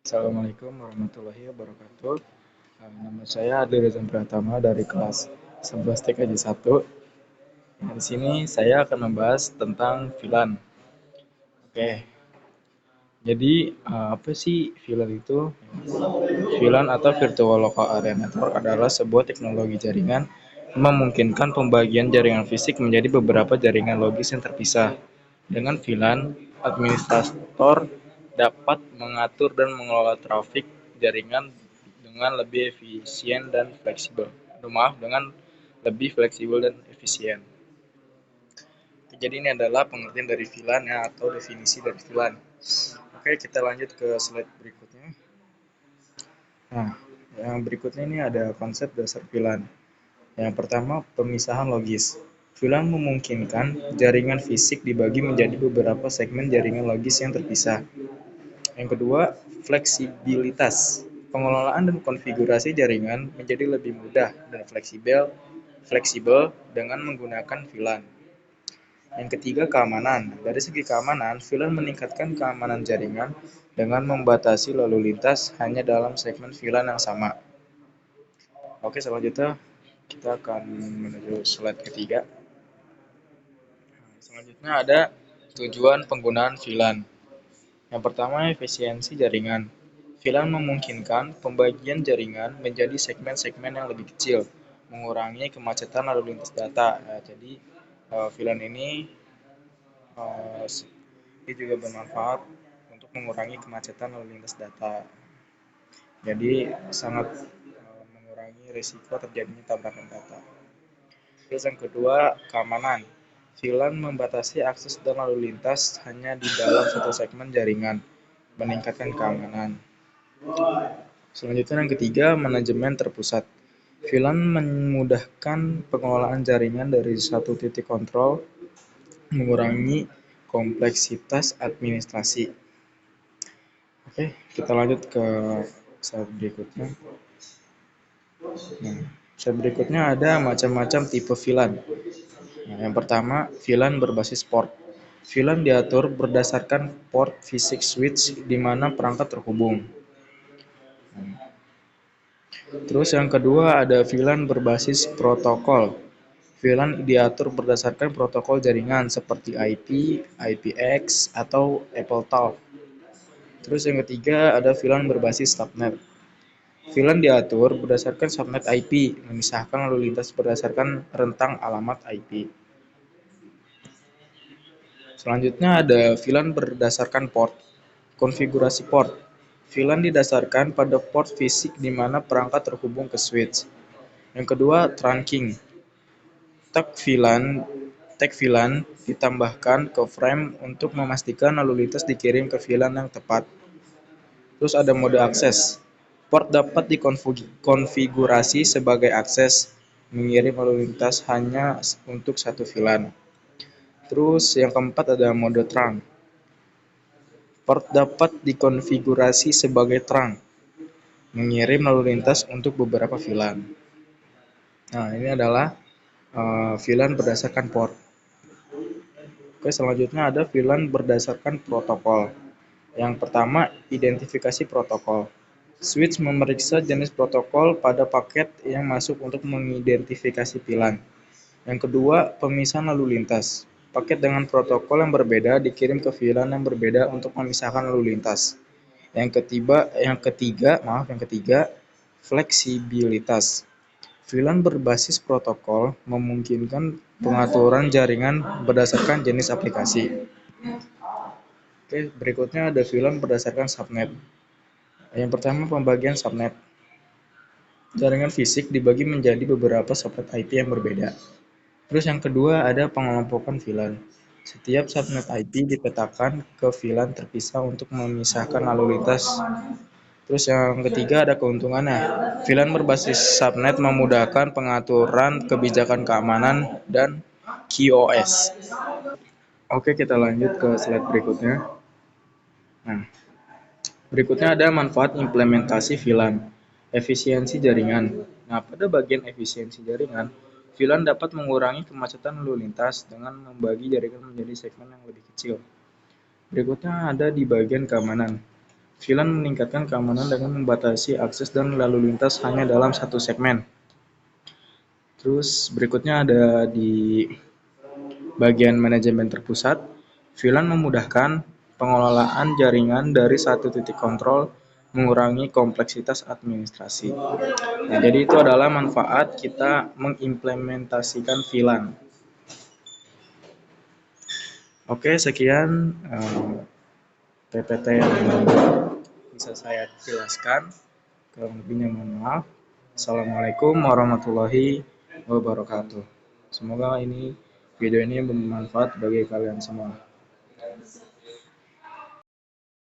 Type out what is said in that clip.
Assalamualaikum warahmatullahi wabarakatuh. Nama saya Adli Rezan Pratama dari kelas 11 TKJ 1. Di sini saya akan membahas tentang VLAN. Oke, jadi apa sih VLAN itu? VLAN atau Virtual Local Area Network adalah sebuah teknologi jaringan yang memungkinkan pembagian jaringan fisik menjadi beberapa jaringan logis yang terpisah. Dengan VLAN, administrator dapat mengatur dan mengelola trafik jaringan dengan lebih efisien dan fleksibel. Maaf, dengan lebih fleksibel dan efisien. Jadi ini adalah pengertian dari VLAN ya, atau definisi dari VLAN. Oke, kita lanjut ke slide berikutnya. Nah, yang berikutnya ini ada konsep dasar VLAN. Yang pertama, pemisahan logis. VLAN memungkinkan jaringan fisik dibagi menjadi beberapa segmen jaringan logis yang terpisah. Yang kedua, fleksibilitas. Pengelolaan dan konfigurasi jaringan menjadi lebih mudah dan fleksibel dengan menggunakan VLAN. Yang ketiga, keamanan. Dari segi keamanan, VLAN meningkatkan keamanan jaringan dengan membatasi lalu lintas hanya dalam segmen VLAN yang sama. Oke, selanjutnya kita akan menuju slide ketiga. Selanjutnya ada tujuan penggunaan VLAN. Yang pertama, efisiensi jaringan. VLAN memungkinkan pembagian jaringan menjadi segmen-segmen yang lebih kecil, mengurangi kemacetan lalu lintas data. Jadi VLAN uh, ini juga bermanfaat untuk mengurangi kemacetan lalu lintas data. Jadi sangat mengurangi risiko terjadinya tabrakan data. Terus yang kedua, keamanan. VLAN membatasi akses dan lalu lintas hanya di dalam satu segmen jaringan, meningkatkan keamanan. Selanjutnya yang ketiga, manajemen terpusat. VLAN memudahkan pengelolaan jaringan dari satu titik kontrol, mengurangi kompleksitas administrasi. Oke, kita lanjut ke slide berikutnya. Nah, slide berikutnya ada macam-macam tipe VLAN. Nah, yang pertama, VLAN berbasis port. VLAN diatur berdasarkan port fisik switch di mana perangkat terhubung. Terus yang kedua ada VLAN berbasis protokol. VLAN diatur berdasarkan protokol jaringan seperti IP, IPX, atau AppleTalk. Terus yang ketiga ada VLAN berbasis subnet. VLAN diatur berdasarkan subnet IP, memisahkan lalu lintas berdasarkan rentang alamat IP. Selanjutnya ada VLAN berdasarkan port. Konfigurasi port. VLAN didasarkan pada port fisik di mana perangkat terhubung ke switch. Yang kedua, trunking. Tag VLAN ditambahkan ke frame untuk memastikan lalu lintas dikirim ke VLAN yang tepat. Terus ada mode akses. Port dapat dikonfigurasi sebagai akses, mengirim lalu lintas hanya untuk satu VLAN. Terus yang keempat ada mode trunk. Port dapat dikonfigurasi sebagai trunk, mengirim lalu lintas untuk beberapa VLAN. Nah, ini adalah VLAN berdasarkan port. Oke, selanjutnya ada VLAN berdasarkan protokol. Yang pertama, identifikasi protokol. Switch memeriksa jenis protokol pada paket yang masuk untuk mengidentifikasi VLAN. Yang kedua, pemisahan lalu lintas. Paket dengan protokol yang berbeda dikirim ke VLAN yang berbeda untuk memisahkan lalu lintas. Yang ketiga, fleksibilitas. VLAN berbasis protokol memungkinkan pengaturan jaringan berdasarkan jenis aplikasi. Oke, berikutnya ada VLAN berdasarkan subnet. Yang pertama, pembagian subnet. Jaringan fisik dibagi menjadi beberapa subnet IP yang berbeda. Terus yang kedua ada pengelompokan VLAN. Setiap subnet IP dipetakan ke VLAN terpisah untuk memisahkan lalu lintas. Terus yang ketiga ada keuntungannya. VLAN berbasis subnet memudahkan pengaturan kebijakan keamanan dan QoS. Oke, kita lanjut ke slide berikutnya. Nah, berikutnya ada manfaat implementasi VLAN. Efisiensi jaringan. Nah, pada bagian efisiensi jaringan, VLAN dapat mengurangi kemacetan lalu lintas dengan membagi jaringan menjadi segmen yang lebih kecil. Berikutnya ada di bagian keamanan. VLAN meningkatkan keamanan dengan membatasi akses dan lalu lintas hanya dalam satu segmen. Terus berikutnya ada di bagian manajemen terpusat. VLAN memudahkan pengelolaan jaringan dari satu titik kontrol, mengurangi kompleksitas administrasi. Nah, jadi itu adalah manfaat kita mengimplementasikan VLAN. Oke, sekian PPT yang bisa saya jelaskan. Kurang lebihnya mohon maaf. Assalamualaikum warahmatullahi wabarakatuh. Semoga video ini bermanfaat bagi kalian semua.